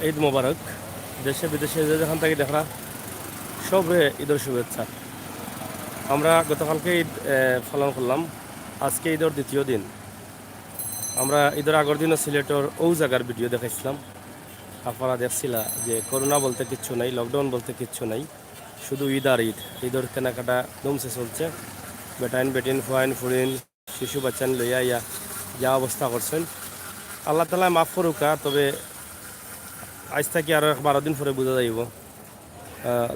ঈদ মোবারক। দেশে বিদেশে যে যেখান থেকে দেখা সবে ঈদের শুভেচ্ছা। আমরা গতকালকে ঈদ পালন করলাম, আজকে ঈদের দ্বিতীয় দিন। আমরা ঈদের আগের দিনও সিলেটের ও জায়গার ভিডিও দেখাইছিলাম। আপনারা দেখছিলা যে করোনা বলতে কিচ্ছু নাই, লকডাউন বলতে কিচ্ছু নাই, শুধু ঈদ আর ঈদ। ঈদের কেনাকাটা দমসে চলছে। বেটাইন বেটিন ফুয়াইন ফুরিন শিশু বাচ্চান লইয়া ইয়া যা অবস্থা করছেন, আল্লাহ তালা মাফ করুকা। তবে আজ থেকে আরও 12 দিন পরে বোঝা যাইব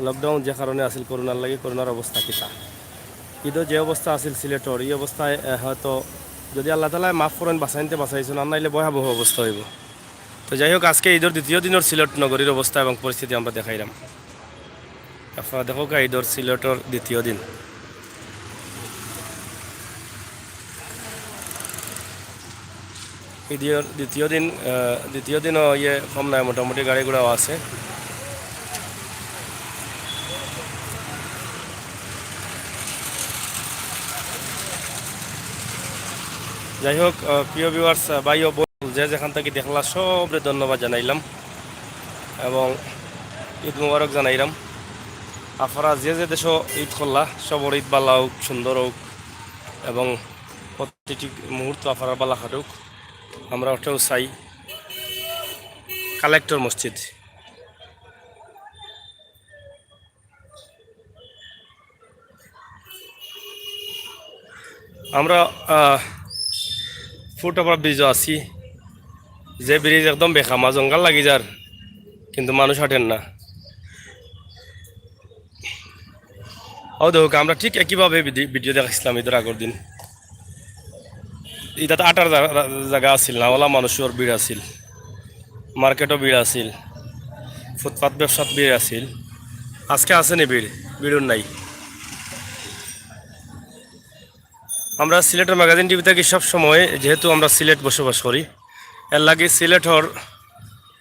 লকডাউন যে কারণে আসিল করোনার লাগে, করোনার অবস্থা কিতা। ঈদও যে অবস্থা আসিল সিলেটর, এই অবস্থায় হয়তো যদি আল্লাহ তালা মাফ করেন বাঁচাইতে বাঁচাইছেন, আর নাইলে ভয়াবহ অবস্থা হইব। তো যাই হোক, আজকে ঈদের দ্বিতীয় দিনের সিলেট নগরীর অবস্থা এবং পরিস্থিতি আমরা দেখাইলাম। আপনারা দেখো ঈদের সিলেটর দ্বিতীয় দিন। ঈদের দ্বিতীয় দিনও কম নাই, মোটামুটি গাড়ি ঘোড়াও আছে। যাই হোক, প্রিয় ভিউয়ার্স, ভাই ও বোন যে যেখান থেকে দেখলা সবরে ধন্যবাদ জানাইলাম এবং ঈদ মুবারক জানাইলাম। আপনারা যে যে দেশ ঈদ করলা সবর ঈদ বালা হোক, সুন্দর হোক এবং প্রতিটি মুহূর্ত আপনারা বালা খাটুক। আমরা ওটাও চাই। কালেক্টর মসজিদ, আমরা ফুটওভার ব্রিজও আছি, যে ব্রিজ একদম বেখামা, জঙ্গল লাগি যার, কিন্তু মানুষ হাঁটেন না। ও দেখুক, আমরা ঠিক একইভাবে ভিডিও দেখাইছিলাম ঈদের আগের দিন। ইটাতে আটার জায়গা আছিল না, ওলা মানুষের ভিড় আছিল, মার্কেটও ভিড় আছিল, ফুটপাত ব্যবসাত ভিড় আছিল। আজকে আসেনি ভিড়? ভিড়ও নাই। আমরা সিলেটের ম্যাগাজিন টিভি থাকি সব সময়, যেহেতু আমরা সিলেট বসবাস করি, এর লাগে সিলেটর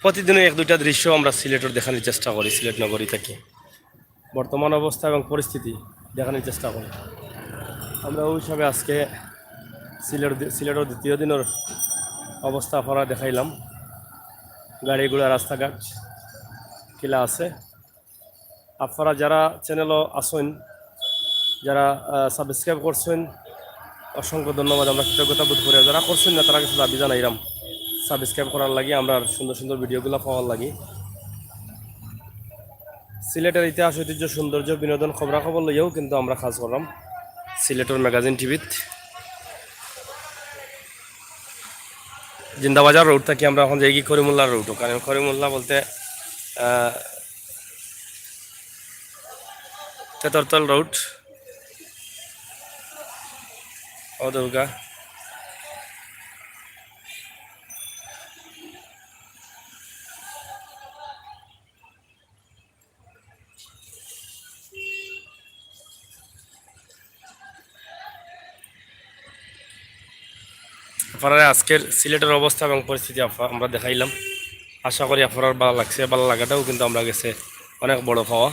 প্রতিদিনই এক দুইটা দৃশ্য আমরা সিলেটের দেখানোর চেষ্টা করি। সিলেট নগরী থেকে বর্তমান অবস্থা এবং পরিস্থিতি দেখানোর চেষ্টা করি। আমরা ওই হিসাবে আজকে সিলেটের দ্বিতীয় দিনের অবস্থা আপনারা দেখাইলাম। গাড়ি ঘোড়া রাস্তাঘাট কিলা আছে। আপনারা যারা চ্যানেলও আসেন, যারা সাবস্ক্রাইব করছেন, অসংখ্য ধন্যবাদ। আমরা কৃতজ্ঞতা বোধ করি। যারা করছেন না তারা কিছু দাবি জানাইলাম সাবস্ক্রাইব করার লাগে, আমরা সুন্দর সুন্দর ভিডিওগুলো পাওয়ার লাগে। সিলেটের ইতিহাস, ঐতিহ্য, সৌন্দর্য, বিনোদন, খবরাখবর লইয়াও কিন্তু আমরা কাজ করলাম সিলেটের ম্যাগাজিন টিভিত। জিন্দাবাজার রোড থাকি আমরা এখন যাই কি করিমুল্লার রোডও, কারণ করিমুল্লা বলতে তেতরতল রোড ও দুর্গা। আপনারা আজকের সিলেটের অবস্থা এবং পরিস্থিতি আমরা দেখাইলাম। আশা করি আপনার ভালো লাগছে। ভালো লাগাটাও কিন্তু আমরা গেছে অনেক বড় পাওয়া।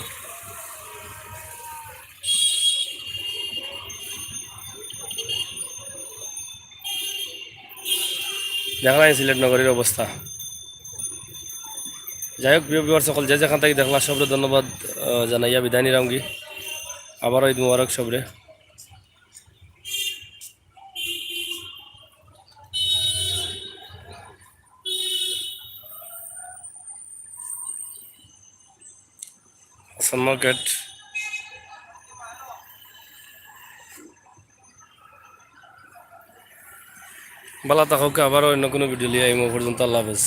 দেখা নাই সিলেট নগরীর অবস্থা। যাই হোক, প্রিয় বিভার সকল যে যেখান থেকে দেখলা সবরে ধন্যবাদ জানাইয়া বিদায় নিলামগি। আবারও ঈদ মুবারক সবরে। হাসান মার্কেট। ভালো থাকুক। আবারও অন্য কোনো ভিডিও লিয়ে এই পর্যন্ত। আল্লাহ হাফেজ।